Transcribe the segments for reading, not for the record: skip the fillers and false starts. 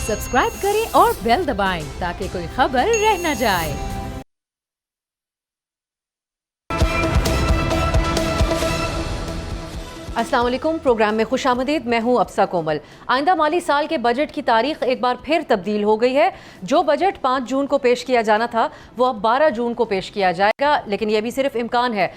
Subscribe करें और bell दबाएं ताकि कोई खबर रह न जाए। अस्सलाम वालेकुम, प्रोग्राम में खुशामदीद। मैं हूं अफसा कोमल। आइंदा माली साल के बजट की तारीख एक बार फिर तब्दील हो गई है। जो बजट 5 जून को पेश किया जाना था वो अब 12 जून को पेश किया जाएगा, लेकिन यह भी सिर्फ इम्कान है।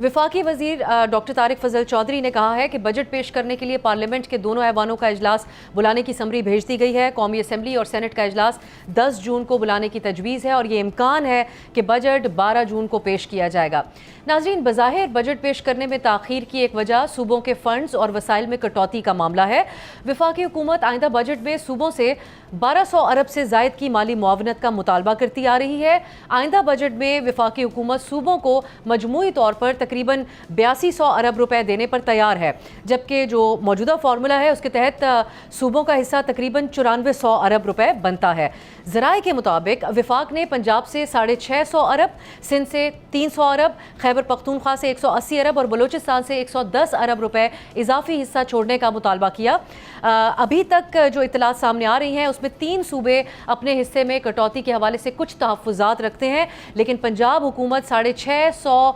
विफाकी वजीर डॉक्टर तारिक फजल चौधरी ने कहा है कि बजट पेश करने के लिए पार्लियामेंट के दोनों ऐवानों का इजलास बुलाने की समरी भेज दी गई है। कौमी असम्बली और सेनेट का इजलास 10 जून को बुलाने की तजवीज़ है और ये इम्कान है कि बजट 12 जून को पेश किया जाएगा। नाज़रीन, बज़ाहिर बजट पेश करने में ताख़ीर की एक वजह सूबों के फंड्स और वसाइल में कटौती का मामला है। विफाकी हुकूमत आइंदा बजट में सूबों से 1200 अरब से ज़ायद की माली मुआवनत का मुतालबा करती आ रही है। आइंदा बजट में विफाकी हुकूमत सूबों को मजमूई तौर पर तकरीबन 8200 अरब रुपए देने पर तैयार है, जबकि जो मौजूदा फार्मूला है उसके तहत सूबों का हिस्सा तकरीबन 9400 अरब रुपए बनता है। ज़राए के मुताबिक विफाक ने पंजाब से 650 अरब, सिंध से 300 अरब, खैबर पख्तूनख्वा से 180 अरब और बलूचिस्तान से 110 अरब रुपए इजाफी हिस्सा छोड़ने का मुतालबा किया। अभी तक जो इतलात सामने आ रही हैं उसमें 3 सूबे अपने हिस्से में कटौती के हवाले से कुछ तहफ़्फ़ुज़ात रखते हैं, लेकिन पंजाब हुकूमत 650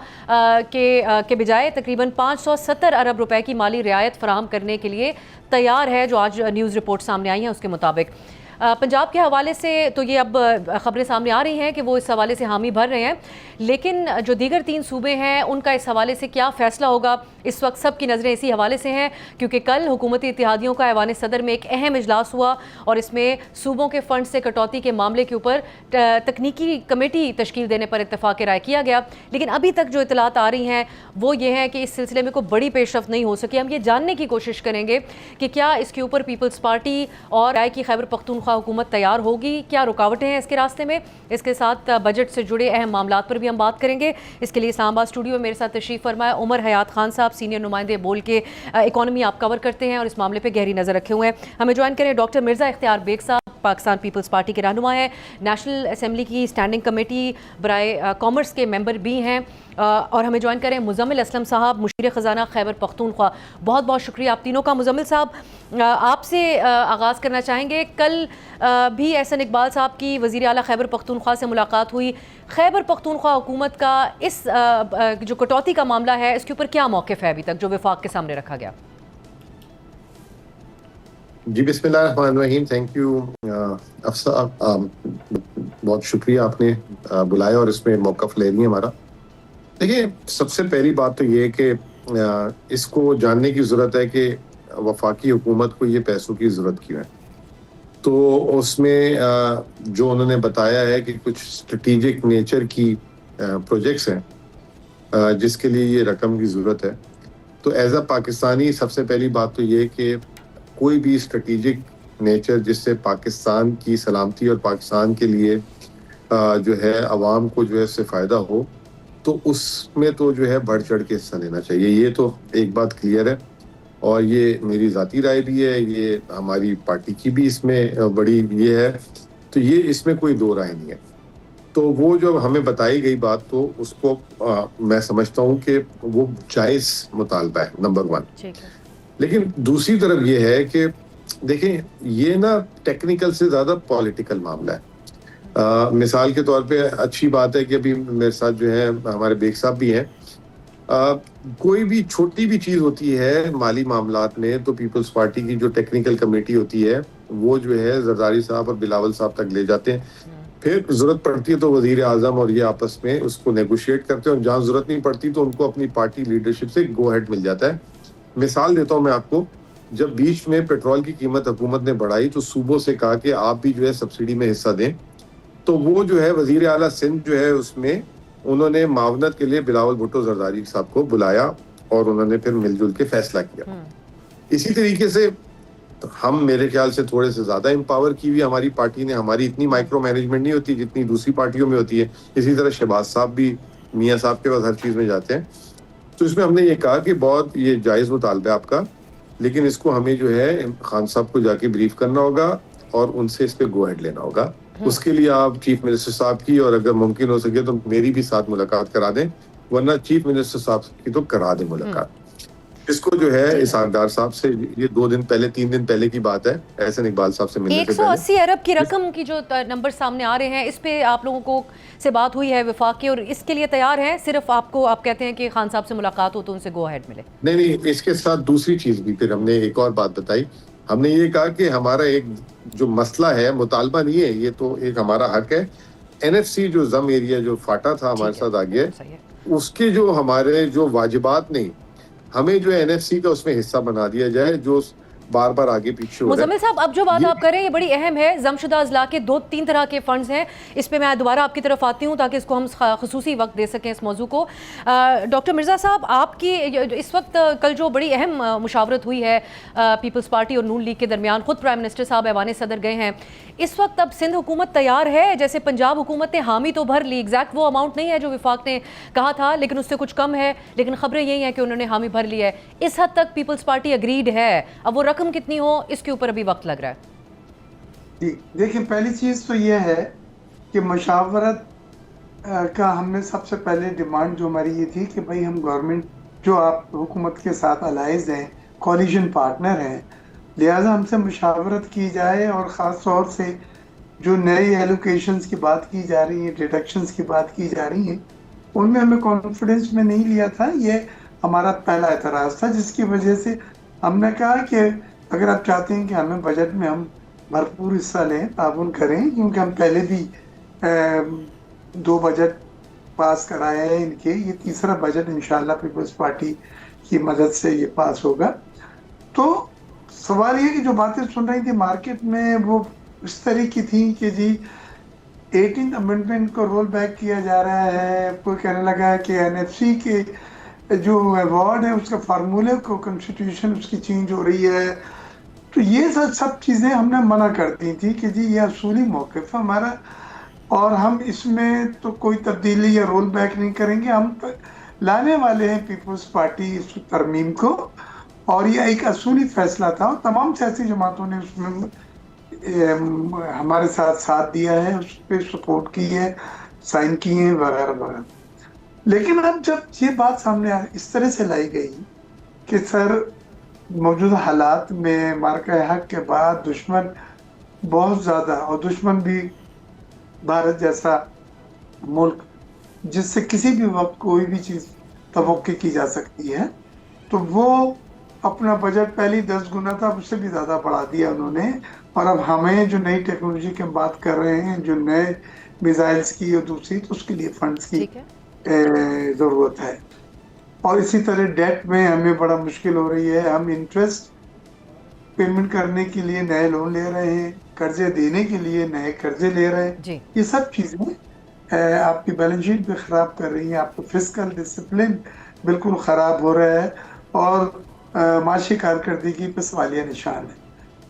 के बजाय तकरीबन 570 अरब रुपए की माली रियायत फराहम करने के लिए तैयार है। जो आज न्यूज़ रिपोर्ट सामने आई हैं उसके मुताबिक पंजाब के हवाले से तो ये अब ख़बरें सामने आ रही हैं कि वो इस हवाले से हामी भर रहे हैं, लेकिन जो दीगर 3 सूबे हैं उनका इस हवाले से क्या फ़ैसला होगा, इस वक्त सब की नज़रें इसी हवाले से हैं, क्योंकि कल हुकूमती इत्तेहादियों का ऐवान सदर में एक अहम इजलास हुआ और इसमें सूबों के फ़ंड से कटौती के मामले के ऊपर तकनीकी कमेटी तश्कील देने पर इत्तफ़ाक़ राय किया गया। लेकिन अभी तक जो इतलात आ रही हैं वो ये हैं कि इस सिलसिले में कोई बड़ी पेशरफ नहीं हो सकी। हम ये जानने की कोशिश करेंगे कि क्या इसके ऊपर पीपल्स पार्टी और राय की खैबर पख्तूनख्वा हुकूमत तैयार होगी, क्या रुकावटें हैं इसके रास्ते में। इसके साथ बजट से जुड़े अहम मामलात पर भी हम बात करेंगे। इसके लिए इस्लामाबाद स्टूडियो में मेरे साथ तशरीफ़ फरमाए उमर हयात खान साहब, सीनियर नुमाइंदे बोल के इकॉनमी आप कवर करते हैं और इस मामले पर गहरी नज़र रखे हुए हैं। हमें ज्वाइन करें डॉक्टर मिर्ज़ा इख्तियार बेग साहब, पाकिस्तान पीपल्स पार्टी के रहनुमा है, नेशनल असम्बली की स्टैंडिंग कमेटी बराए कॉमर्स के मेंबर भी हैं, और हमें ज्वाइन करें मुज़म्मिल असलम साहब, मुशीर ख़जाना खैबर पख्तूनख्वा। बहुत बहुत शुक्रिया आप तीनों का। मुज़म्मिल साहब, आपसे आगाज़ करना चाहेंगे। कल भी एहसन इकबाल साहब की वज़ीर आला खैबर पख्तूनख्वा से मुलाकात हुई। खैबर पख्तूनख्वा हुकूमत का इस जो कटौती का मामला है इसके ऊपर क्या मौक़िफ़ है अभी तक जो वफाक के सामने रखा गया? जी बिस्मिल्लाहिर्रहमानिर्रहीम। थैंक यू अफसा, बहुत शुक्रिया आपने बुलाया और इसमें मौक़िफ़ ले रही है हमारा। देखिए, सबसे पहली बात तो ये है कि इसको जानने की ज़रूरत है कि वफाकी हुकूमत को ये पैसों की ज़रूरत क्यों है। तो उसमें जो उन्होंने बताया है कि कुछ स्ट्रेटेजिक नेचर की प्रोजेक्ट्स हैं जिसके लिए ये रकम की ज़रूरत है। तो एज़ अ पाकिस्तानी सबसे पहली बात तो ये कि कोई भी स्ट्रेटेजिक नेचर जिससे पाकिस्तान की सलामती और पाकिस्तान के लिए जो है आवाम को जो है उससे फ़ायदा हो, तो उसमें तो जो है बढ़ चढ़ के हिस्सा लेना चाहिए। ये तो एक बात क्लियर है और ये मेरी ज़ाती राय भी है, ये हमारी पार्टी की भी इसमें बड़ी ये है, तो ये इसमें कोई दो राय नहीं है। तो वो जो हमें बताई गई बात, तो उसको मैं समझता हूँ कि वो जायज़ मुतालबा है, नंबर 1। लेकिन दूसरी तरफ ये है कि देखें, ये ना टेक्निकल से ज़्यादा पॉलिटिकल मामला है। मिसाल के तौर पे अच्छी बात है कि अभी मेरे साथ जो है हमारे बेग साहब भी हैं। कोई भी छोटी भी चीज़ होती है माली मामलात में तो पीपल्स पार्टी की जो टेक्निकल कमेटी होती है वो जो है जरदारी साहब और बिलावल साहब तक ले जाते हैं। फिर ज़रूरत पड़ती है तो वज़ीर आज़म और ये आपस में उसको नेगोशिएट करते हैं, और जहाँ ज़रूरत नहीं पड़ती तो उनको अपनी पार्टी लीडरशिप से गो हेड मिल जाता है। मिसाल देता हूँ मैं आपको, जब बीच में पेट्रोल की कीमत हुकूमत ने बढ़ाई तो सूबों से कहा कि आप भी जो है सब्सिडी में हिस्सा दें, तो वो जो है वज़ीर आला सिंध जो है उसमें उन्होंने मावनत के लिए बिलावल भुट्टो जरदारी साहब को बुलाया और उन्होंने फिर मिलजुल के फैसला किया। इसी तरीके से हम मेरे ख्याल से थोड़े से ज़्यादा एम्पावर की हुई हमारी पार्टी ने, हमारी इतनी माइक्रो मैनेजमेंट नहीं होती जितनी दूसरी पार्टियों में होती है। इसी तरह शहबाज साहब भी मियाँ साहब के पास हर चीज़ में जाते हैं। तो इसमें हमने ये कहा कि बहुत ये जायज़ मुतालबा है आपका, लेकिन इसको हमें जो है खान साहब को जाके ब्रीफ करना होगा और उनसे इस पर गो हेड लेना होगा। उसके लिए आप चीफ मिनिस्टर साहब की और अगर मुमकिन हो सके तो मेरी भी साथ मुलाकात करा दें, वरना चीफ मिनिस्टर साहब की तो करा दें मुलाकात। इसको जो है इसहाकदार साहब से ये 2 दिन पहले 3 दिन पहले की बात है, एहसन इकबाल साहब से मिलने से पहले 180 अरब की रकम की जो नंबर सामने आ रहे हैं, इस पे आप लोगों को से बात हुई है विफाक की, और इसके लिए तैयार हैं? सिर्फ आपको आप कहते हैं कि खान साहब से मुलाकात हो तो उनसे गो अहेड मिले? नहीं, इसके साथ दूसरी चीज भी फिर हमने एक और बात बताई। हमने ये कहा कि हमारा एक जो मसला है, मुतालबा नहीं है, ये तो एक हमारा हक है। NFC जो जम एरिया जो फाटा था हमारे साथ आ गया, सही है। उसके जो हमारे जो वाजिबात नहीं, हमें जो NFC का उसमें हिस्सा बना दिया जाए, जो बार बार आगे पीछे हो रहा है। मुजम्मिल साहब, अब जो बात आप कर रहे हैं ये बड़ी अहम है। जमशुदा अजला के 2-3 तरह के फंड्स हैं, इस पे मैं दोबारा आपकी तरफ आती हूँ ताकि इसको हम खसूसी वक्त दे सकें इस मौजू को। डॉक्टर मिर्ज़ा साहब, आपकी इस वक्त कल जो बड़ी अहम मुशावरत हुई है पीपल्स पार्टी और नून लीग के दरमियान, खुद प्राइम मिनिस्टर साहब ऐवान सदर गए हैं, इस वक्त अब सिंध हुकूमत तैयार है? जैसे पंजाब हुकूमत ने हामी तो भर ली, एग्जैक्ट वो अमाउंट नहीं है जो विफाक ने कहा था, लेकिन उससे कुछ कम है, लेकिन खबरें यही हैं कि उन्होंने हामी भर ली है। इस हद तक पीपल्स पार्टी अग्रीड है, अब वो रकम कितनी हो इसके ऊपर अभी वक्त लग रहा है। जी देखिए, पहली चीज़ तो ये है कि मुशावरत का हमने सबसे पहले डिमांड जो हमारी ये थी कि भाई हम गवर्नमेंट जो आप हुकूमत के साथ अलाइज हैं, कोलिशन पार्टनर हैं, लिहाजा हमसे मुशावरत की जाए, और ख़ास तौर से जो नए एलोकेशंस की बात की जा रही है, डिडक्शंस की बात की जा रही है, उनमें हमें कॉन्फिडेंस में नहीं लिया था। ये हमारा पहला एतराज़ था, जिसकी वजह से हमने कहा कि अगर आप चाहते हैं कि हमें बजट में हम भरपूर हिस्सा लें, ताउन करें, क्योंकि हम पहले भी 2 बजट पास कराए हैं इनके, ये तीसरा बजट इंशाल्लाह पीपल्स पार्टी की मदद से ये पास होगा। तो सवाल ये कि जो बातें सुन रही थी मार्केट में वो इस तरह की थी कि जी 18th अमेंडमेंट को रोल बैक किया जा रहा है, कोई कहने लगा है कि NFC के जो अवार्ड है उसका फार्मूले को कॉन्स्टिट्यूशन उसकी चेंज हो रही है। तो ये सब चीज़ें हमने मना कर दी थी कि जी ये असूली मौक़िफ़ है हमारा, और हम इसमें तो कोई तब्दीली या रोल बैक नहीं करेंगे। हम तो लाने वाले हैं पीपल्स पार्टी इस तरमीम को, और ये एक असूली फैसला था, और तमाम सियासी जमातों ने उसमें हमारे साथ दिया है, उस पर सपोर्ट की है, साइन किए हैं वगैरह वगैरह। लेकिन अब जब ये बात सामने इस तरह से लाई गई कि सर मौजूदा हालात में मार्का हक के बाद दुश्मन बहुत ज़्यादा, और दुश्मन भी भारत जैसा मुल्क जिससे किसी भी वक्त कोई भी चीज़ तवक्की की जा सकती है, तो वो अपना बजट पहले 10 गुना था, उससे भी ज़्यादा बढ़ा दिया उन्होंने। और अब हमें जो नई टेक्नोलॉजी की हम बात कर रहे हैं, जो नए मिसाइल्स की और दूसरी, तो उसके लिए फंड्स की ज़रूरत है। और इसी तरह डेट में हमें बड़ा मुश्किल हो रही है, हम इंटरेस्ट पेमेंट करने के लिए नए लोन ले रहे हैं, कर्जे देने के लिए नए कर्जे ले रहे हैं। ये सब चीज़ें आपकी बैलेंस शीट भी ख़राब कर रही हैं, आपका फिस्कल डिसिप्लिन बिल्कुल ख़राब हो रहा है, और माशी कारकर्दगी पे सवालिया निशान है।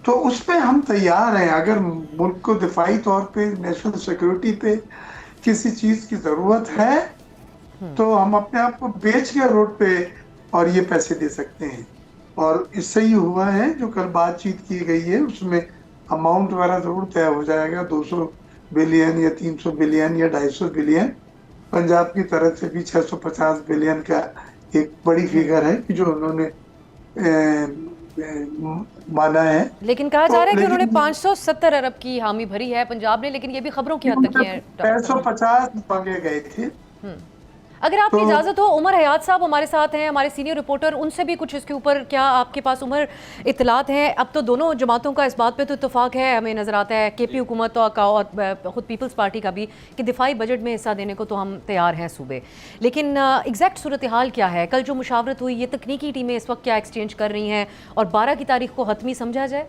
तो उस पर हम तैयार हैं, अगर मुल्क को दिफाई तौर पे, नेशनल सिक्योरिटी पे किसी चीज़ की ज़रूरत है, तो हम अपने आप को बेच के रोड पे और ये पैसे दे सकते हैं। और इससे ही हुआ है, जो कल बातचीत की गई है उसमें अमाउंट वगैरह ज़रूर तय हो जाएगा, 200 बिलियन या 300 बिलियन या 250 बिलियन। पंजाब की तरफ से भी 650 बिलियन का एक बड़ी फिगर है जो उन्होंने माना है। लेकिन कहा जा रहा है कि उन्होंने 570 अरब की हामी भरी है पंजाब ने, लेकिन ये भी खबरों की हद तक है। 550 मांगे गए थे। अगर आपकी इजाज़त हो, उमर हयात साहब हमारे साथ हैं, हमारे सीनियर रिपोर्टर, उनसे भी कुछ इसके ऊपर क्या आपके पास उमर इत्तलात हैं? अब तो दोनों जमातों का इस बात पे तो इत्तेफाक है, हमें नज़र आता है KP हुकूमत का और ख़ुद पीपल्स पार्टी का भी, कि दिफाई बजट में हिस्सा देने को तो हम तैयार हैं सूबे। लेकिन एग्जैक्ट सूरत हाल क्या है? कल जो मुशावरत हुई, ये तकनीकी टीमें इस वक्त क्या एक्सचेंज कर रही हैं, और 12 की तारीख को हतमी समझा जाए?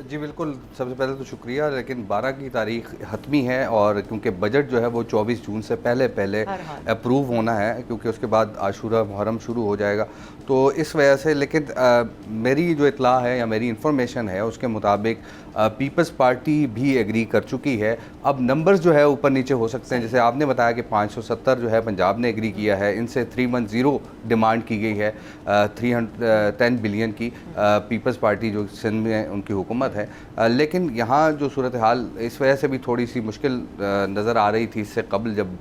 जी बिल्कुल, सबसे पहले तो शुक्रिया, लेकिन 12 की तारीख हतमी है, और क्योंकि बजट जो है वो 24 जून से पहले अप्रूव होना है, क्योंकि उसके बाद आशूरा मुहर्रम शुरू हो जाएगा, तो इस वजह से। लेकिन मेरी जो इतला है या मेरी इन्फॉर्मेशन है उसके मुताबिक पीपल्स पार्टी भी एग्री कर चुकी है। अब नंबर्स जो है ऊपर नीचे हो सकते हैं, जैसे आपने बताया कि 570 जो है पंजाब ने एग्री किया है, इनसे 310 डिमांड की गई है 310 बिलियन की। पीपल्स पार्टी जो सिंध में उनकी हुकूमत हुकूमत है। लेकिन यहाँ जो सूरत हाल इस वजह से भी थोड़ी सी मुश्किल नज़र आ रही थी इससे कबल, जब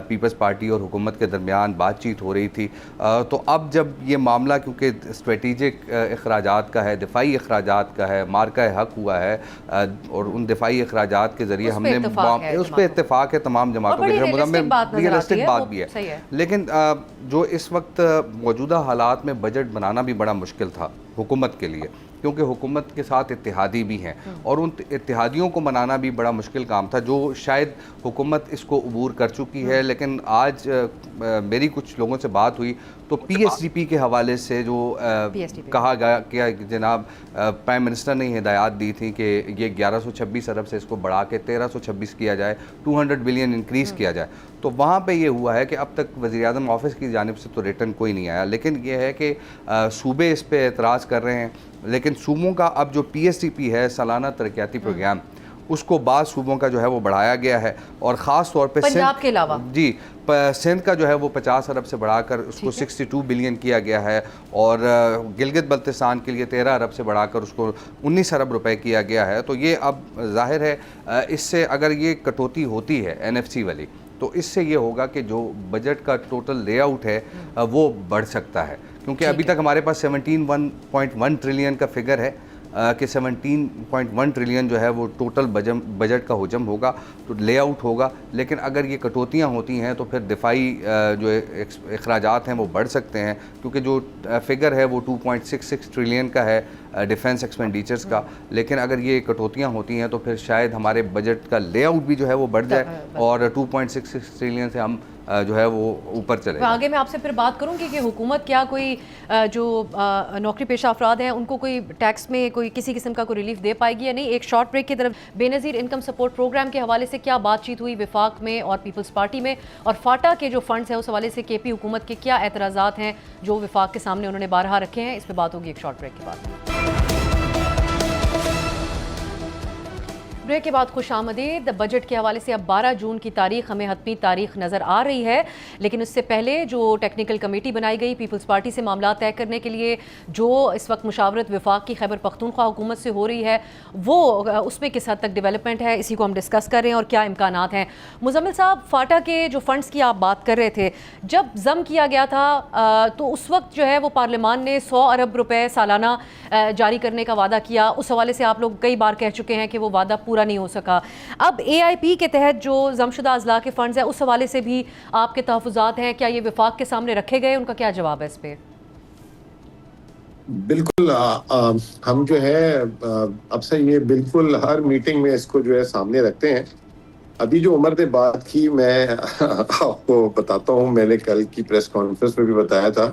पीपल्स पार्टी और हुकूमत के दरमियान बातचीत हो रही थी। तो अब जब ये मामला क्योंकि स्ट्रेटिजिक अखराजात का है, दिफाई अखराजात का है, मार्का हक हुआ है और उन दिफाई अखराजात के ज़रिए हमने उस पर इत्तेफाक है तमाम जमातों के, रियलिस्टिक बात भी है। लेकिन जो इस वक्त मौजूदा हालात में बजट बनाना भी बड़ा मुश्किल था हुकूमत के लिए, क्योंकि हुकूमत के साथ इत्तेहादी भी हैं और उन इत्तेहादियों को मनाना भी बड़ा मुश्किल काम था, जो शायद हुकूमत इसको अबूर कर चुकी है। लेकिन आज मेरी कुछ लोगों से बात हुई तो PSDP के हवाले से जो कहा गया कि जनाब प्राइम मिनिस्टर ने हिदायत दी थी कि ये 1126 अरब से इसको बढ़ा के 1326 किया जाए, 200 बिलियन इंक्रीज़ किया जाए। तो वहाँ पे ये हुआ है कि अब तक वज़ीर-ए-आज़म ऑफिस की जानिब से तो रिटर्न कोई नहीं आया, लेकिन ये है कि सूबे इस पर एतराज़ कर रहे हैं। लेकिन सूबों का अब जो PSDP है, सालाना तरक्याती प्रोग्राम, उसको बाद सूबों का जो है वो बढ़ाया गया है और ख़ास तौर पे पंजाब के अलावा जी सिंध का जो है वो 50 अरब से बढ़ाकर उसको 62 बिलियन किया गया है और गिलगित बल्तिस्तान के लिए 13 अरब से बढ़ाकर उसको 19 अरब रुपए किया गया है। तो ये अब जाहिर है इससे अगर ये कटौती होती है NFC वाली, तो इससे ये होगा कि जो बजट का टोटल लेआउट है वो बढ़ सकता है, क्योंकि अभी तक हमारे पास 17.1 ट्रिलियन का फिगर है कि 17.1 ट्रिलियन जो है वो टोटल बजट का हुजम होगा, तो लेआउट होगा। लेकिन अगर ये कटौतियाँ होती हैं तो फिर दिफाई जो अखराजात हैं वो बढ़ सकते हैं, क्योंकि जो फिगर है वो 2.66 ट्रिलियन का है डिफेंस एक्सपेंडिचर्स का। लेकिन अगर ये कटौतियाँ होती हैं तो फिर शायद हमारे बजट का लेआउट भी जो है वो बढ़ जाए और 2.66 ट्रिलियन से हम जो है वो ऊपर चले। आगे मैं आपसे फिर बात करूंगी कि हुकूमत क्या कोई जो नौकरी पेशा अफराद हैं उनको कोई टैक्स में कोई किसी किस्म का कोई रिलीफ दे पाएगी या नहीं। एक शॉर्ट ब्रेक की तरफ, बेनज़ीर इनकम सपोर्ट प्रोग्राम के हवाले से क्या बातचीत हुई विफाक में और पीपल्स पार्टी में, और फाटा के जो फंड्स हैं उस हवाले से KP हुकूमत के क्या एतराज़ात हैं जो विफाक के सामने उन्होंने बारहा रखे हैं, इस पर बात होगी एक शॉर्ट ब्रेक के बाद। ब्रेक के बाद खुश आमदीद। बजट के हवाले से अब 12 जून की तारीख हमें हतमी तारीख नज़र आ रही है, लेकिन उससे पहले जो टेक्निकल कमेटी बनाई गई पीपल्स पार्टी से मामला तय करने के लिए, जो इस वक्त मुशावरत विफाक की खैबर पख्तूनख्वा हुकूमत से हो रही है, वो उसमें किस हद तक डेवलपमेंट है, इसी को हम डिस्कस कर रहे हैं और क्या इम्कानात हैं। मुजम्मिल साहब, फाटा के जो फ़ंड्स की आप बात कर रहे थे, जब ज़म किया गया था तो उस वक्त जो है वो पार्लियामान ने 100 अरब रुपए सालाना जारी करने का वादा किया। उस हवाले से आप लोग कई बार कह चुके हैं कि वो वादा पूरा नहीं हो सका। अब AIP के तहत जो जमशुदा अजला के फंड्स हैं उस हवाले से भी आपके तहफ़्फ़ुज़ात हैं, क्या ये विफाक के सामने रखे गए, उनका क्या जवाब है इस पे? बिल्कुल हम जो है अब से ये बिल्कुल हर मीटिंग में इसको जो है सामने रखते हैं। अभी जो उमर ने बात की, मैं आपको बताता हूँ, मैंने कल की प्रेस कॉन्फ्रेंस में भी बताया था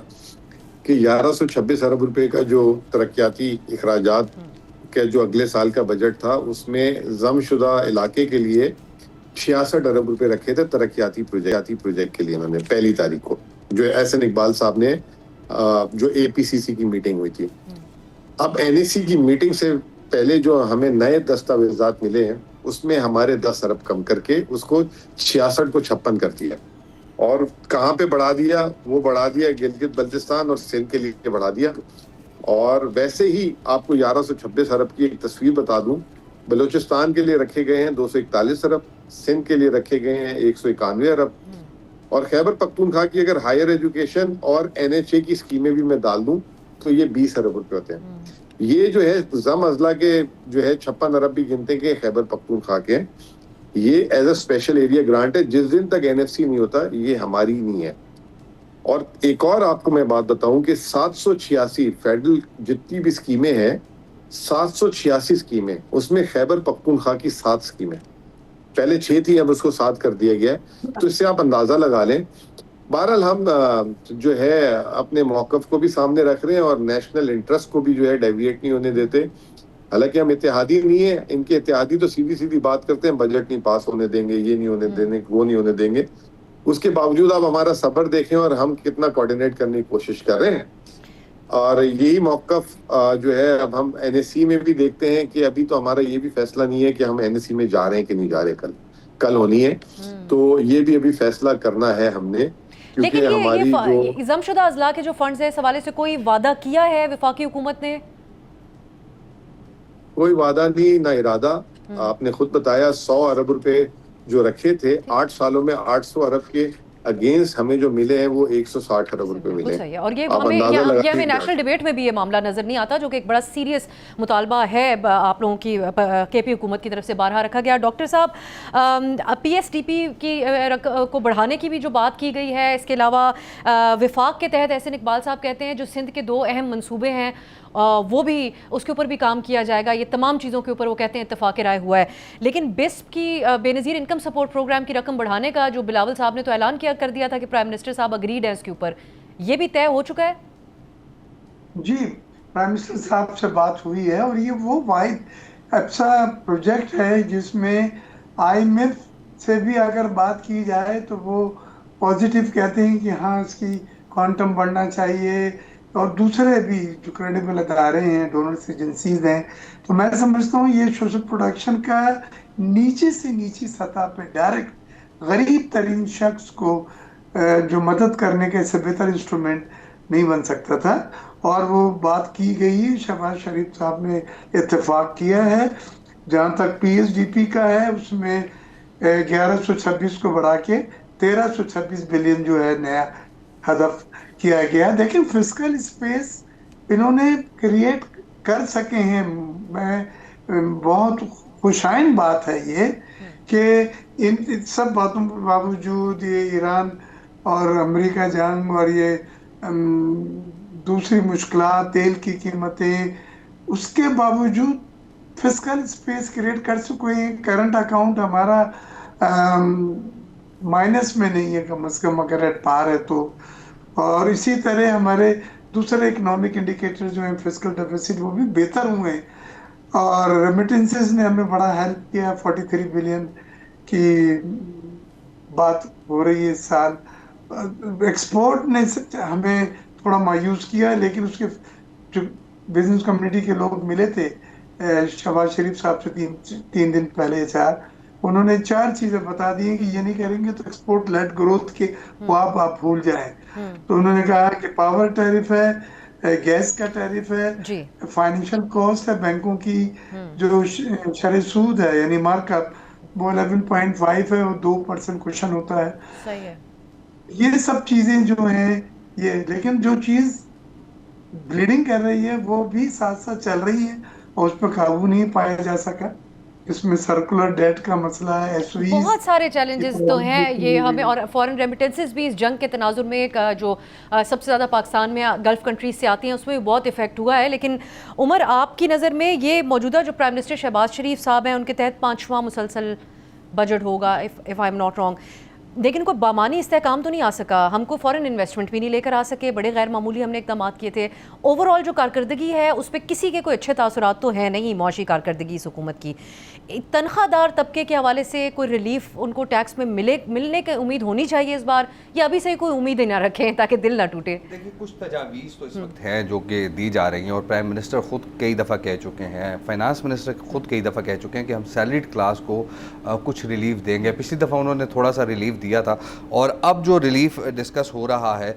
कि 1126 अरब रुपए का जो तरक्याती इखराजात के जो अगले साल का बजट था, उसमें जमशुदा इलाके के लिए 66 अरब रुपए रखे थे तरक्याती प्रोजेक्ट के लिए। उन्होंने पहली तारीख को जो एहसन इकबाल साहब ने जो APCC की मीटिंग हुई थी। अब NAC की मीटिंग से पहले जो हमें नए दस्तावेजात मिले हैं उसमें हमारे 10 अरब कम करके उसको 66 को 56 कर दिया। और कहाँ पे बढ़ा दिया? वो बढ़ा दिया गिलगित बल्तिस्तान और सिंध के लिए बढ़ा दिया। और वैसे ही आपको 1126 अरब की एक तस्वीर बता दूं, बलूचिस्तान के लिए रखे गए हैं 241 अरब, सिंध के लिए रखे गए हैं 191 अरब, और खैबर पख्तूनख्वा की अगर हायर एजुकेशन और NHA की स्कीमें भी मैं डाल दूं तो ये 20 अरब रुपए होते हैं। ये जो है जम अजला के जो है 56 अरब भी गिनते के खैबर पख्तूनख्वा के, ये as a special area grant है। जिस दिन तक NFC नहीं होता ये हमारी नहीं है। और एक और आपको मैं बात बताऊं कि 786 फेडरल जितनी भी स्कीमें हैं, 786 स्कीमें, उसमें खैबर पख्तूनख्वा की 7 स्कीमें, पहले 6 थी, अब उसको 7 कर दिया गया है। तो इससे आप अंदाजा लगा लें। बहरहाल हम जो है अपने मौकफ को भी सामने रख रहे हैं और नेशनल इंटरेस्ट को भी जो है डेविएट नहीं होने देते। हालांकि हम इत्तेहादी नहीं है, इनके इत्तेहादी तो सीधी सीधी बात करते हैं, बजट नहीं पास होने देंगे, ये नहीं होने देंगे, वो नहीं होने देंगे। उसके बावजूद आप हमारा सब्र देखें और हम कितना कोऑर्डिनेट करने की कोशिश कर रहे हैं। और यही मौकफ जो है अब हम NSC में भी देखते हैं कि अभी तो हमारा ये भी फैसला नहीं है कि हम NSC में जा रहे हैं कि नहीं जा रहे। कल होनी है, तो ये भी अभी फैसला करना है हमने। लेकिन ये जमशुदा अजला के जो फंड्स है इस हवाले से कोई वादा किया है वफाकी हुकूमत ने? कोई वादा नहीं, ना इरादा। आपने खुद बताया 100 अरब रुपए जो रखे थे 8 सालों में 800 अरब के अगेंस्ट हमें जो मिले हैं वो 160 अरब रुपए मिले। सही है। और ये आप हमें अंदाजा ये लगाइए हमें क्या। नेशनल डिबेट में भी ये मामला नजर नहीं आता, जो कि एक बड़ा सीरियस मुतालबा है आप लोगों की केपी हुकूमत की तरफ से बारहा रखा गया। डॉक्टर साहब, पीएसडीपी की को बढ़ाने की भी जो बात की गई है, इसके अलावा विफाक के तहत एहसन इकबाल साहब कहते हैं जो सिंध के 2 अहम मंसूबे हैं वो भी, उसके ऊपर भी काम किया जाएगा। ये तमाम चीज़ों के ऊपर वो कहते हैं इत्तेफाक राय हुआ है। लेकिन बिस्प की बेनज़ीर इनकम सपोर्ट प्रोग्राम की रकम बढ़ाने का जो बिलावल साहब ने तो ऐलान कर दिया था कि प्राइम मिनिस्टर साहब अग्रीड है इसके ऊपर, ये भी तय हो चुका है? जी, प्राइम मिनिस्टर साहब से बात हुई है और ये वो वाहिद ऐसा प्रोजेक्ट है जिसमें IMF से भी अगर बात की जाए तो वो पॉजिटिव कहते हैं कि हाँ इसकी क्वांटम बढ़ना चाहिए, और दूसरे भी जो क्रेडिबल अदारे हैं, डोनर्स एजेंसीज हैं। तो मैं समझता हूँ ये सोशल प्रोडक्शन का नीचे से नीची सतह पे डायरेक्ट गरीब तरीन शख्स को जो मदद करने का इससे बेहतर इंस्ट्रूमेंट नहीं बन सकता था। और वो बात की गई, शहबाज शरीफ साहब ने इत्तेफाक किया है। जहाँ तक PSDP का है उसमें 1126 को बढ़ा के 1326 बिलियन जो है नया हदफ किया गया। देखिए फिस्कल स्पेस इन्होंने क्रिएट कर सके हैं। मैं बहुत खुशाइन बात है ये कि इन सब बातों के बावजूद ये ईरान और अमेरिका जंग और ये दूसरी मुश्किलात, तेल की कीमतें, उसके बावजूद फिस्कल स्पेस क्रिएट कर सके हैं। करंट अकाउंट हमारा माइनस में नहीं है कम से कम, अगर एट पार है तो। और इसी तरह हमारे दूसरे इकोनॉमिक इंडिकेटर जो हैं फिस्कल डेफिसिट वो भी बेहतर हुए हैं। और रेमिटेंसेस ने हमें बड़ा हेल्प किया। 43 बिलियन की बात हो रही है इस साल। एक्सपोर्ट ने हमें थोड़ा मायूस किया, लेकिन उसके जो बिजनेस कम्युनिटी के लोग मिले थे शहबाज शरीफ साहब से तीन दिन पहले 4, उन्होंने 4 चीजें बता दी हैं कि ये नहीं करेंगे तो एक्सपोर्ट लेड ग्रोथ के वो आप भूल जाएं। तो उन्होंने कहा कि पावर टैरिफ है, गैस का टैरिफ है, फाइनेंशियल कॉस्ट है, बैंकों की जो शरह सूद है यानी मार्कअप वो 11.5 है और 2% क्वेश्चन होता है। सही है। ये सब चीजें जो हैं ये, लेकिन जो चीज ब्लीडिंग कर रही है वो भी साथ साथ चल रही है और उस पर काबू नहीं पाया जा सका। इसमें सर्कुलर डेट का मसला है, SOE, बहुत सारे चैलेंजेस तो हैं ये हमें। और फॉरेन रेमिटेंसेस भी इस जंग के तनाजुर में एक जो सबसे ज़्यादा पाकिस्तान में गल्फ़ कंट्रीज से आती हैं उसमें भी बहुत इफेक्ट हुआ है। लेकिन उमर, आपकी नज़र में ये मौजूदा जो प्राइम मिनिस्टर शहबाज शरीफ साहब हैं उनके तहत 5वां मुसलसल बजट होगा if I am not wrong, लेकिन कोई बामानी इस्तेहकाम तो नहीं आ सका, हमको फॉरेन इन्वेस्टमेंट भी नहीं लेकर आ सके, बड़े गैर मामूली हमने इकदाम किए थे। ओवरऑल जो कारकर्दगी है उस पर किसी के कोई अच्छे तासुरात तो है नहीं मौशी कारकर्दगी इस हुकूमत की। तनख्वाहदार तबके के हवाले से कोई रिलीफ उनको टैक्स में मिलने की उम्मीद होनी चाहिए इस बार, या अभी से कोई उम्मीद ही ना रखें ताकि दिल ना टूटे? देखिए कुछ तजावीज़ तो इस वक्त हैं जो कि दी जा रही हैं और प्राइम मिनिस्टर ख़ुद कई दफ़ा कह चुके हैं, फाइनेंस मिनिस्टर खुद कई दफ़ा कह चुके हैं कि हम सैलरीड क्लास को कुछ रिलीफ देंगे। पिछली दफ़ा उन्होंने थोड़ा सा रिलीफ दिया था और अब जो रिलीफ डिस्कस हो रहा है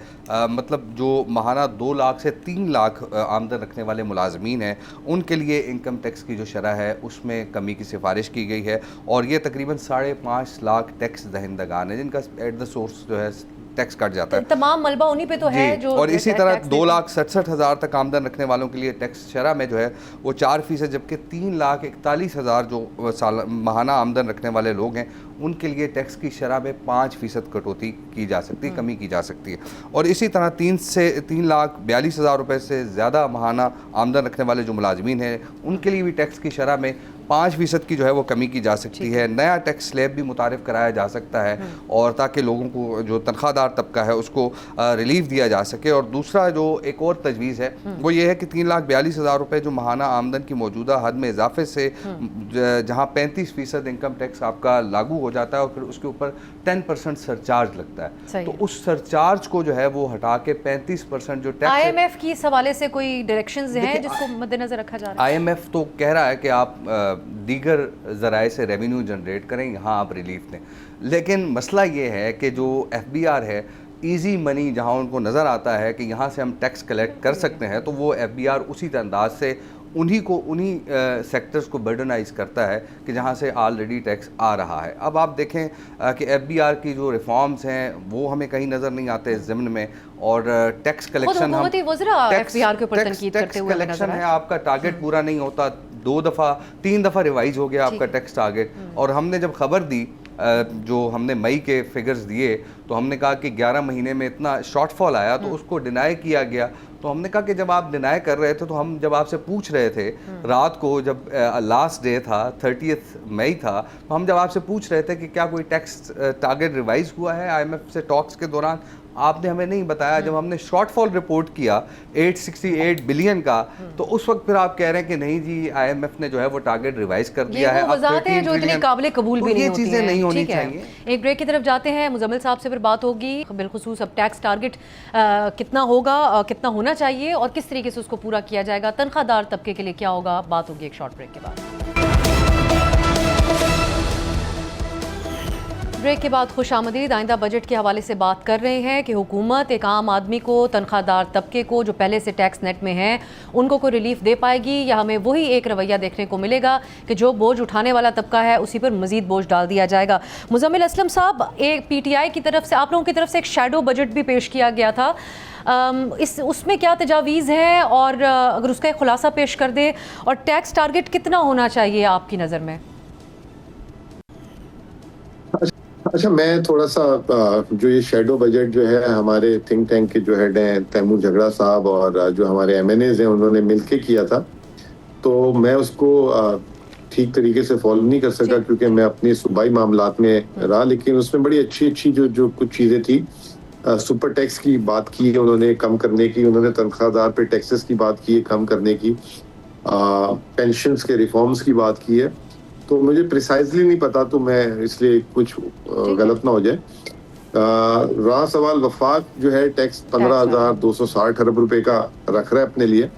मतलब जो माहाना 2 लाख से 3 लाख आमदन रखने वाले मुलाजमीन हैं उनके लिए इनकम टैक्स की जो शरह है उसमें कमी की सिफारिश की गई है। और ये तकरीबन 5.5 लाख टैक्स दहिंदगान है जिनका एट द सोर्स जो है टैक्स कट जाता है। तमाम मलबा उन्हीं पे तो है जो। और इसी तरह 2,67,000 तक आमदन रखने वालों के लिए टैक्स शरह में जो है वो 4%, जबकि 3,41,000 जो साल माहाना आमदन रखने वाले लोग हैं उनके लिए टैक्स की शरह में 5% कटौती की जा सकती है, कमी की जा सकती है। और इसी तरह 3,42,000 रुपये से ज़्यादा माहाना आमदन रखने वाले जो मुलाजमीन हैं उनके लिए भी टैक्स की शरह में 5% की जो है वो कमी की जा सकती है। नया टैक्स स्लैब भी मुतारिफ कराया जा सकता है और ताकि लोगों को जो तनख्वाहदार तबका है उसको रिलीफ दिया जा सके। और दूसरा जो एक और तजवीज़ है वो ये है कि 3,42,000 रुपये जो माहाना आमदन की मौजूदा हद में इजाफे से जहाँ 35% इनकम टैक्स आपका लागू हो जाता है और फिर उसके ऊपर 10% सरचार्ज लगता है, तो उस सरचार्ज को जो है वो हटा के 35% जो टैक्स IMF की इस हवाले से कोई डायरेक्शंस हैं जिसको मद्देनजर रखा जा रहा है? IMF तो कह रहा है कि आप दीगर ज़राए से रेवेन्यू जनरेट करें, यहाँ आप रिलीफ दें। लेकिन मसला ये है कि जो FBR है, ईजी मनी जहाँ उनको नज़र आता है कि यहाँ से हम टैक्स कलेक्ट कर सकते हैं, तो वो FBR उसी अंदाज से उन्हीं सेक्टर्स को बर्डनाइज करता है कि जहाँ से ऑलरेडी टैक्स आ रहा है। अब आप देखें कि FBR की जो रिफॉर्म्स हैं वो हमें कहीं नज़र नहीं आते इस ज़िम्न में, और टैक्स कलेक्शन कलेक्शन है आपका टारगेट पूरा नहीं होता, 2 दफ़ा 3 दफ़ा रिवाइज हो गया आपका टैक्स टारगेट। और हमने जब खबर दी, जो हमने मई के फिगर्स दिए, तो हमने कहा कि 11 महीने में इतना शॉर्टफॉल आया, तो उसको डिनाई किया गया। तो हमने कहा कि जब आप डिनाई कर रहे थे, तो हम जब आपसे पूछ रहे थे रात को, जब लास्ट डे था 30 मई था, तो हम जब आपसे पूछ रहे थे कि क्या कोई टैक्स टारगेट रिवाइज हुआ है IMF से टॉक्स के दौरान, आपने हमें नहीं बताया। जब हमने शॉर्टफॉल रिपोर्ट किया 868 बिलियन का, तो उस वक्त फिर आप कह रहे हैं कि नहीं जी IMF ने जो है वो टारगेट रिवाइज कर दिया है। वजाहतें जो इतनी काबिल कबूल भी नहीं होती चीजें नहीं होनी चाहिए। एक ब्रेक की तरफ जाते हैं, मुजम्मिल साहब से फिर बात होगी बिलखुसूस अब टैक्स टारगेट कितना होगा, कितना होना चाहिए और किस तरीके से उसको पूरा किया जाएगा, तनख्वाहदार तबके के लिए क्या होगा, बात होगी एक शॉर्ट ब्रेक के बाद। ब्रेक के बाद खुशामदीद। आइंदा बजट के हवाले से बात कर रहे हैं कि हुकूमत एक आम आदमी को, तनख्वाहदार तबके को जो पहले से टैक्स नेट में हैं, उनको कोई रिलीफ दे पाएगी या हमें वही एक रवैया देखने को मिलेगा कि जो बोझ उठाने वाला तबका है उसी पर मजीद बोझ डाल दिया जाएगा। मुजम्मिल असलम साहब, एक PTI की तरफ से, आप लोगों की तरफ से एक शैडो बजट भी पेश किया गया था, उसमें क्या तजावीज़ हैं और अगर उसका एक खुलासा पेश कर दे, और टैक्स टारगेट कितना होना चाहिए आपकी नज़र में? अच्छा, मैं थोड़ा सा जो ये शेडो बजट जो है हमारे थिंक टैंक के जो हेड हैं तैमूर झगड़ा साहब और जो हमारे MNAs हैं उन्होंने मिलके किया था, तो मैं उसको ठीक तरीके से फॉलो नहीं कर सका क्योंकि मैं अपनी सूबाई मामलात में रहा, लेकिन उसमें बड़ी अच्छी जो कुछ चीज़ें थी। सुपर टैक्स की बात की है उन्होंने कम करने की, उन्होंने तनख्वाहदार पे टैक्सेस की बात की है कम करने की, पेंशन्स के रिफॉर्म्स की बात की है। तो मुझे प्रिसाइजली नहीं पता, तो मैं इसलिए कुछ गलत ना हो जाए। रहा सवाल वफाक जो है टैक्स 15,260 अरब रुपए का रख रहा है अपने लिए।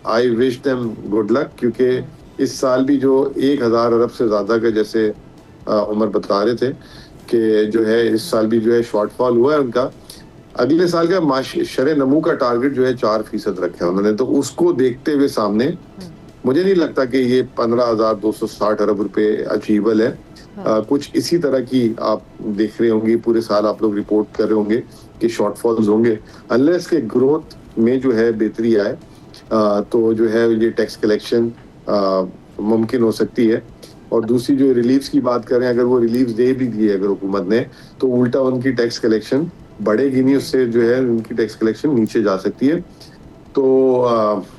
I wish them good luck, क्योंकि इस साल भी जो 1,000 अरब से ज्यादा का, जैसे उमर बता रहे थे कि जो है इस साल भी जो है शॉर्टफॉल हुआ है उनका। अगले साल का शरे नमू का टारगेट जो है 4% रखा है उन्होंने, तो उसको देखते हुए सामने मुझे नहीं लगता कि ये 15,260 अरब रुपए अचीवेबल है। कुछ इसी तरह की आप देख रहे होंगे, पूरे साल आप लोग रिपोर्ट कर रहे होंगे कि शॉर्टफॉल्स होंगे, अनलेस के ग्रोथ में जो है बेहतरी आए तो जो है ये टैक्स कलेक्शन मुमकिन हो सकती है। और दूसरी जो रिलीफ्स की बात करें, अगर वो रिलीफ्स दे भी दिए अगर हुकूमत ने, तो उल्टा उनकी टैक्स कलेक्शन बढ़ेगी नहीं, उससे जो है उनकी टैक्स कलेक्शन नीचे जा सकती है। तो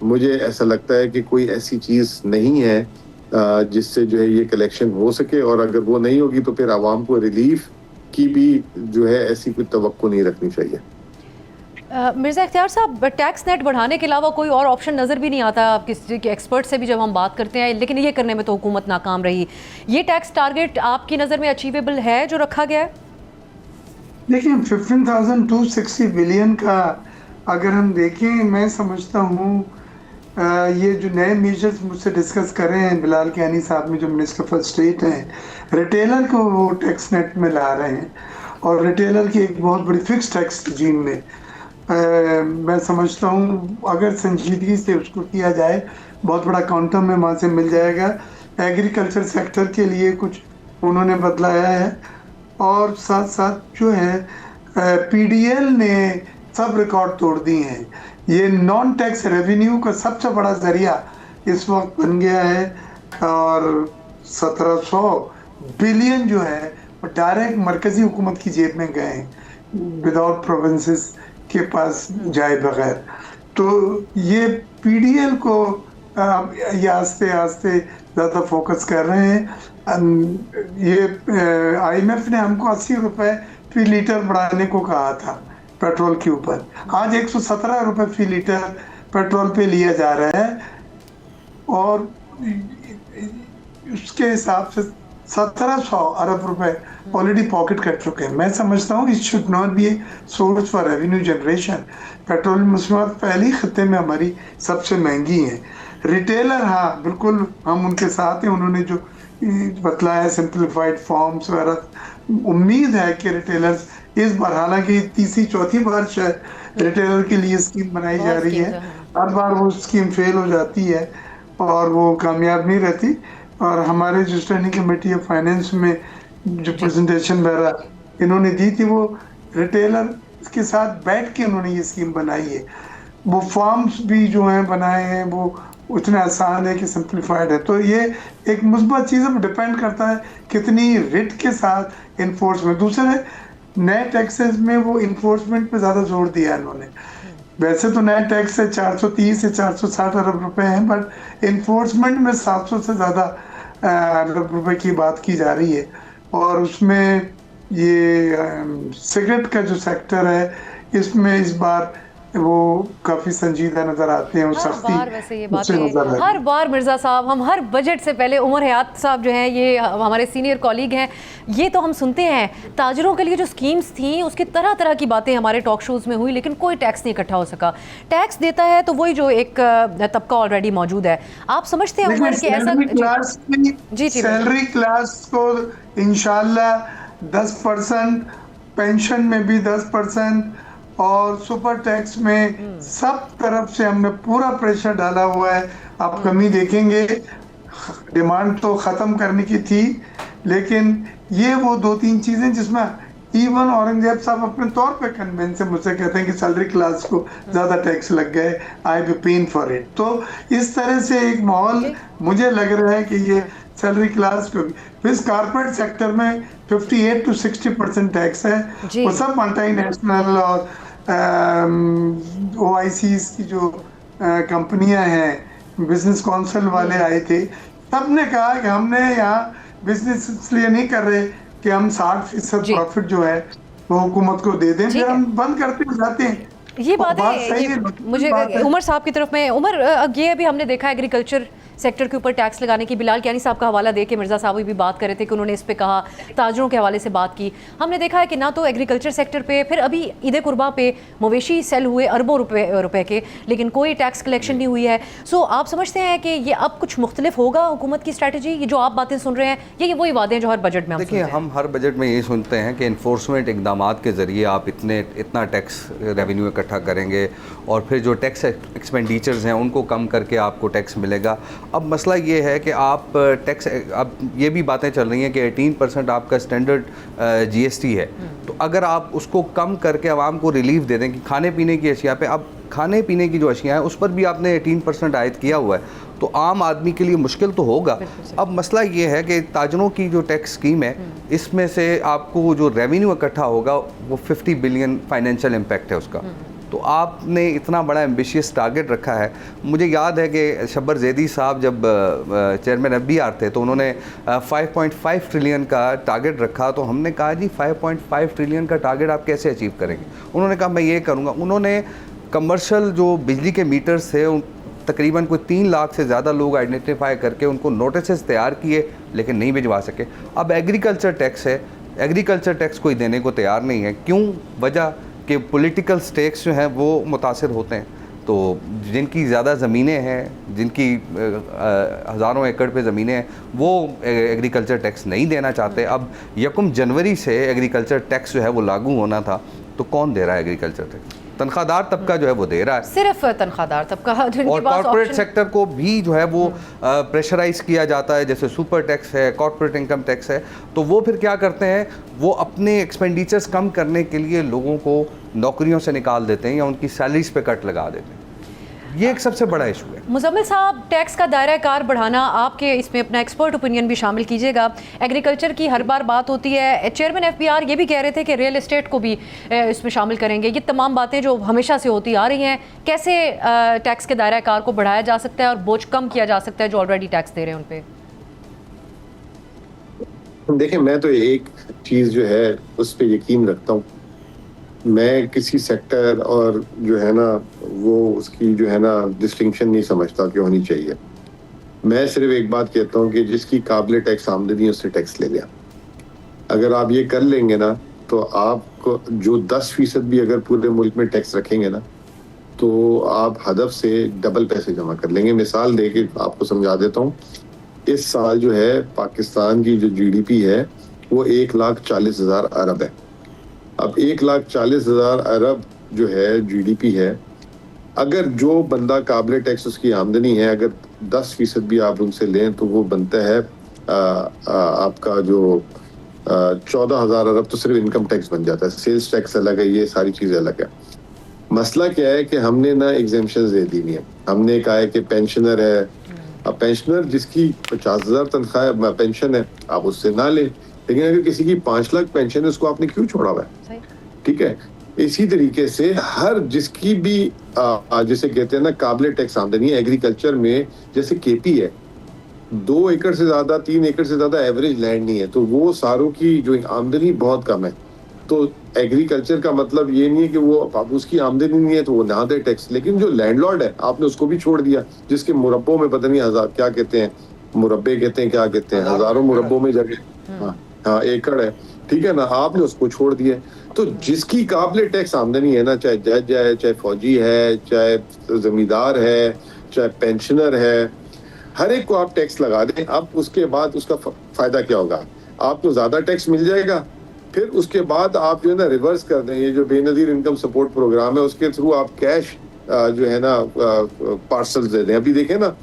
मुझे ऐसा लगता है कि कोई ऐसी चीज़ नहीं है जिससे जो है ये कलेक्शन हो सके, और अगर वो नहीं होगी तो फिर आवाम को रिलीफ की भी जो है ऐसी कोई तवक्को नहीं रखनी चाहिए। मिर्ज़ा इख्तियार साहब, टैक्स नेट बढ़ाने के अलावा कोई और ऑप्शन नज़र भी नहीं आता आप किसी के एक्सपर्ट से भी जब हम बात करते हैं, लेकिन ये करने में तो हुकूमत नाकाम रही। ये टैक्स टारगेट आपकी नज़र में अचीवेबल है जो रखा गया है? देखिए 15,260 बिलियन का अगर हम देखें, मैं समझता हूँ ये जो नए मेजर्स मुझसे डिस्कस कर रहे हैं बिलाल कियानी साहब में, जो मिनिस्टर फॉर स्टेट हैं, रिटेलर को वो टैक्स नेट में ला रहे हैं, और रिटेलर की एक बहुत बड़ी फिक्स टैक्स रजीम में मैं समझता हूँ अगर संजीदगी से उसको किया जाए, बहुत बड़ा काउंटर में वहाँ से मिल जाएगा। एग्रीकल्चर सेक्टर के लिए कुछ उन्होंने बदलाया है, और साथ साथ जो है PDL ने सब रिकॉर्ड तोड़ दिए हैं। ये नॉन टैक्स रेवेन्यू का सबसे बड़ा जरिया इस वक्त बन गया है, और 1700 बिलियन जो है वो डायरेक्ट मरकजी हुकूमत की जेब में गए हैं विदाउट प्रोविंसेस के पास जाए बगैर। तो ये PDL को ये आस्ते आस्ते ज़्यादा फोकस कर रहे हैं। ये IMF ने हमको 80 रुपये फी लीटर बढ़ाने को कहा था पेट्रोल के ऊपर, आज 117 रुपये फी लीटर पेट्रोल पे लिया जा रहा है, और उसके हिसाब से 1700 अरब रुपए ऑलरेडी पॉकेट कर चुके हैं। मैं समझता हूँ it should not be source for revenue generation. Petrol मसनूआत पहली खत्ते में हमारी सबसे महंगी है। रिटेलर, हाँ बिल्कुल हम उनके साथ हैं, उन्होंने जो बतलाया सिंप्लीफाइड फॉर्म्स वगैरह, उम्मीद है कि रिटेलर्स इस बार, हालांकि तीसरी चौथी बार शायद रिटेलर के लिए स्कीम बनाई जा रही है, हर बार वो स्कीम फेल हो जाती है और वो कामयाब नहीं रहती। और हमारे जो स्टैंडिंग कमेटी ऑफ फाइनेंस में जो प्रेजेंटेशन वगैरह इन्होंने दी थी, वो रिटेलर के साथ बैठ के उन्होंने ये स्कीम बनाई है। वो फॉर्म्स भी जो हैं बनाए हैं वो उतने आसान है कि सिंप्लीफाइड है। तो ये एक मुस्बत चीज़ है, डिपेंड करता है कितनी रिट के साथ इन्फोर्समेंट। दूसरे नए टैक्सेस में वो इन्फोर्समेंट पे ज़्यादा जोर दिया है इन्होंने। वैसे तो नए टैक्स से 430 से 460 अरब रुपए हैं, बट इन्फोर्समेंट में 700 से ज़्यादा अरब रुपए की बात की जा रही है। और उसमें ये सिगरेट का जो सेक्टर है, इसमें इस बार वो काफी संजीदा नजर आते हैं। हर बार वैसे ये बातें हर बार मिर्ज़ा साहब, हम हर बजट से पहले उमर हयात साहब जो हैं, ये हमारे सीनियर कॉलीग हैं, ये तो हम सुनते हैं ताजरों के लिए जो स्कीम्स थी उसकी तरह तरह की बातें हमारे टॉक शोज़ में हुई, लेकिन कोई टैक्स नहीं इकट्ठा हो सका। टैक्स देता है तो वही जो एक तबका ऑलरेडी मौजूद है। आप समझते हैं उमर कि ऐसा सैलरी क्लास को इंशाल्लाह 10%, पेंशन में भी 10% और सुपर टैक्स में सब तरफ से हमने पूरा प्रेशर डाला हुआ है। आप कमी देखेंगे, डिमांड तो ख़त्म करने की थी, लेकिन ये वो 2-3 चीज़ें जिसमें इवन औरंगजेब साहब अपने तौर पे कन्विंस है, मुझसे कहते हैं कि सैलरी क्लास को ज़्यादा टैक्स लग गए, आई बी पेन फॉर इट। तो इस तरह से एक माहौल मुझे लग रहा है कि ये सैलरी क्लास को भी, फिर कारपोरेट सेक्टर में 58 to 60% टैक्स है। वो सब मल्टी नेशनल और OICs की जो कंपनियां हैं, बिजनेस काउंसिल वाले आए थे, सबने कहा कि हमने यहाँ बिजनेस इसलिए नहीं कर रहे कि हम 60% प्रॉफिट जो है वो हुकूमत को दे दें, फिर हम बंद करते जाते हैं। ये बात है, मुझे उमर साहब की तरफ में, उमर ये अभी हमने देखा एग्रीकल्चर सेक्टर के ऊपर टैक्स लगाने की, बिलाल कियानी साहब का हवाला दे के मिर्ज़ा साहब भी बात कर रहे थे कि उन्होंने इस पे कहा, ताजरों के हवाले से बात की। हमने देखा है कि ना तो एग्रीकल्चर सेक्टर पे, फिर अभी ईद कुर्बा पे मवेशी सेल हुए अरबों रुपए के, लेकिन कोई टैक्स कलेक्शन नहीं हुई है। सो आप समझते हैं कि ये अब कुछ मुख्तलिफ होगा हुकूमत की स्ट्रैटेजी, ये जो आप बातें सुन रहे हैं, ये वही वादे हैं जो हर बजट में देखिए, हम हर बजट में ये सुनते हैं कि इन्फोर्समेंट इकदाम के ज़रिए आप इतना टैक्स रेवेन्यू इकट्ठा करेंगे और फिर जो टैक्स एक्सपेंडिचर्स हैं उनको कम करके आपको टैक्स मिलेगा। अब मसला ये है कि आप टैक्स, अब ये भी बातें चल रही हैं कि 18% आपका स्टैंडर्ड GST है, तो अगर आप उसको कम करके आवाम को रिलीफ दे दें कि खाने पीने की अशिया पे, अब खाने पीने की जो अशिया है उस पर भी आपने 18% आयद किया हुआ है, तो आम आदमी के लिए मुश्किल तो होगा। अब मसला ये है कि ताजरों की जो टैक्स स्कीम है, इसमें से आपको जो रेवेन्यू इकट्ठा होगा वो 50 बिलियन फाइनेंशियल इम्पैक्ट है उसका। तो आपने इतना बड़ा एम्बिशियस टारगेट रखा है। मुझे याद है कि शब्बर जैदी साहब जब चेयरमैन FBR थे तो उन्होंने 5.5 ट्रिलियन का टारगेट रखा, तो हमने कहा जी 5.5 ट्रिलियन का टारगेट आप कैसे अचीव करेंगे? उन्होंने कहा मैं ये करूँगा। उन्होंने कमर्शियल जो बिजली के मीटर्स थे तकरीबन कोई 3 लाख से ज़्यादा लोग आइडेंटिफाई करके उनको नोटिस तैयार किए, लेकिन नहीं भिजवा सके। अब एग्रीकल्चर टैक्स है, एग्रीकल्चर टैक्स कोई देने को तैयार नहीं है। क्यों? वजह कि पॉलिटिकल स्टेक्स जो हैं वो मुतासिर होते हैं। तो जिनकी ज़्यादा ज़मीनें हैं, जिनकी हज़ारों एकड़ पे ज़मीनें हैं, वो एग्रीकल्चर टैक्स नहीं देना चाहते। अब 1 जनवरी से एग्रीकल्चर टैक्स जो है वो लागू होना था, तो कौन दे रहा है एग्रीकल्चर टैक्स? तनख्वाहदार तबका जो है वो दे रहा है, सिर्फ तनख्वाहदार तबका। और कॉर्पोरेट सेक्टर को भी जो है वो प्रेशराइज किया जाता है, जैसे सुपर टैक्स है, कॉर्पोरेट इनकम टैक्स है। तो वो फिर क्या करते हैं, वो अपने एक्सपेंडिचर्स कम करने के लिए लोगों को नौकरियों से निकाल देते हैं या उनकी सैलरीज पे कट लगा देते हैं। ये एक सबसे बड़ा इशू है। मुजम्मिल साहब, टैक्स का दायरा कार बढ़ाना, आपके इसमें अपना एक्सपर्ट ओपिनियन भी शामिल कीजिएगा। एग्रीकल्चर की हर बार बात होती है, चेयरमैन FBR ये भी कह रहे थे कि रियल एस्टेट को भी इसमें शामिल करेंगे। ये तमाम बातें जो हमेशा से होती आ रही हैं, कैसे टैक्स के दायरा कार को बढ़ाया जा सकता है और बोझ कम किया जा सकता है जो ऑलरेडी टैक्स दे रहे हैं उन पर? देखिए, मैं तो एक चीज़ जो है उस पर यकीन रखता हूँ। मैं किसी सेक्टर और जो है ना वो उसकी जो है ना डिस्टिंक्शन नहीं समझता कि होनी चाहिए। मैं सिर्फ एक बात कहता हूँ कि जिसकी काबिल टैक्स आमदनी है उससे टैक्स ले लिया। अगर आप ये कर लेंगे ना, तो आपको जो 10% भी अगर पूरे मुल्क में टैक्स रखेंगे ना, तो आप हदफ से डबल पैसे जमा कर लेंगे। मिसाल दे के आपको समझा देता हूँ। इस साल जो है पाकिस्तान की जो GDP है वो 1,40,000 अरब है। अब 1,40,000 अरब जो है GDP है, अगर जो बंदा काबिल टैक्स उसकी आमदनी है, अगर 10% भी आप उनसे लें तो वो बनता है आपका जो 14,000 अरब तो सिर्फ इनकम टैक्स बन जाता है। सेल्स टैक्स अलग है, ये सारी चीजें अलग है। मसला क्या है कि हमने ना एग्जेम्पशंस दे दी है। हमने कहा है कि पेंशनर है, अब पेंशनर जिसकी 50,000 तनख्वाह पेंशन है आप उससे ना लें, लेकिन अगर किसी की 5 लाख पेंशन है उसको आपने क्यों छोड़ा हुआ है? ठीक है, इसी तरीके से हर जिसकी भी जैसे कहते हैं ना काबिल टैक्स आमदनी है एग्रीकल्चर में, जैसे केपी है 2 एकड़ से ज्यादा 3 एकड़ से ज्यादा एवरेज लैंड नहीं है, तो वो सारों की जो आमदनी बहुत कम है। तो एग्रीकल्चर का मतलब ये नहीं है कि वो अब उसकी आमदनी नहीं है तो वो ना दे टैक्स, लेकिन जो लैंडलॉर्ड है आपने उसको भी छोड़ दिया, जिसके मुरब्बों में पता नहीं हजार क्या कहते हैं, मुरब्बे कहते हैं, क्या कहते हैं, हजारों मुरब्बों में जगह हाँ एकड़ है, ठीक है ना, आपने उसको छोड़ दिया। तो जिसकी काबिल टैक्स आमदनी है ना, चाहे जज है, चाहे फौजी है, चाहे जमींदार है, चाहे पेंशनर है, हर एक को आप टैक्स लगा दें। अब उसके बाद उसका फायदा क्या होगा? आपको ज्यादा टैक्स मिल जाएगा, फिर उसके बाद आप जो है ना रिवर्स कर दें, ये जो बेनजीर इनकम सपोर्ट प्रोग्राम है उसके थ्रू आप कैश जो है ना पार्सल्स दे दें। अभी देखें ना,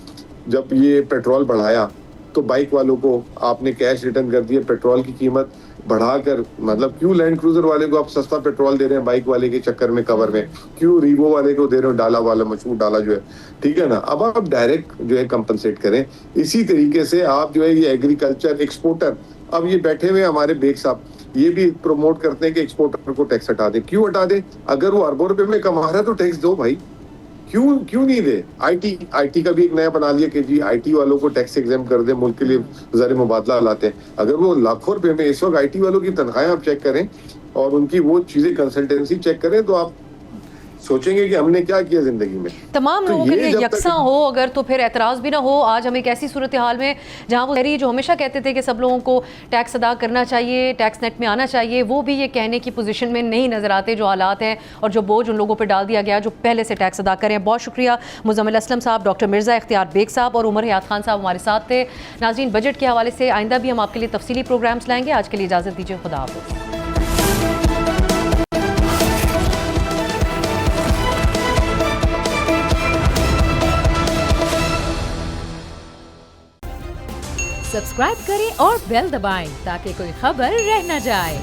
जब ये पेट्रोल बढ़ाया तो बाइक वालों को आपने कैश रिटर्न कर दिया, पेट्रोल की कीमत बढ़ाकर, मतलब क्यों लैंड क्रूजर वाले को आप सस्ता पेट्रोल दे रहे हैं बाइक वाले के चक्कर में कवर में, क्यों रीवो वाले को दे रहे हो डाला वाला मशहूर डाला जो है, ठीक है ना। अब आप डायरेक्ट जो है कंपनसेट करें। इसी तरीके से आप जो है ये एग्रीकल्चर एक्सपोर्टर, अब ये बैठे हुए हमारे बेग साहब ये भी प्रमोट करते हैं कि एक्सपोर्टर को टैक्स हटा दें। क्यों हटा दें? अगर वो अरबों रुपए में कमा रहा है तो टैक्स दो भाई, क्यों नहीं दे? आईटी का भी एक नया बना लिया कि जी आईटी वालों को टैक्स एग्जाम कर दे, मुल्क के लिए ज़र मुबादला लाते हैं। अगर वो लाखों रुपए में, इस वक्त आईटी वालों की तनख्वाहें आप चेक करें और उनकी वो चीजें कंसल्टेंसी चेक करें तो आप सोचेंगे कि हमने क्या किया जिंदगी में। तमाम तो लोगों के लिए जब यकसा हो अगर, तो फिर एतराज़ भी ना हो। आज हम एक ऐसी सूरत हाल में जहाँ वो शहरी जो हमेशा कहते थे कि सब लोगों को टैक्स अदा करना चाहिए, टैक्स नेट में आना चाहिए, वो भी ये कहने की पोजीशन में नहीं नज़र आते। जो हालात हैं और जो बोझ उन लोगों पर डाल दिया गया जो पहले से टैक्स अदा करें। बहुत शुक्रिया मुज़म्मिल असलम साहब, डॉक्टर मिर्ज़ा इख्तियार बेग साहब और उमर हयात खान साहब हमारे साथ थे। नाज़रीन, बजट के हवाले से आइंदा भी हम आपके लिए तफसीली प्रोग्राम्स लाएंगे। आज के लिए इजाज़त दीजिए, खुदा हाफ़िज़। सब्सक्राइब करें और बेल दबाएं ताकि कोई खबर रह न जाए।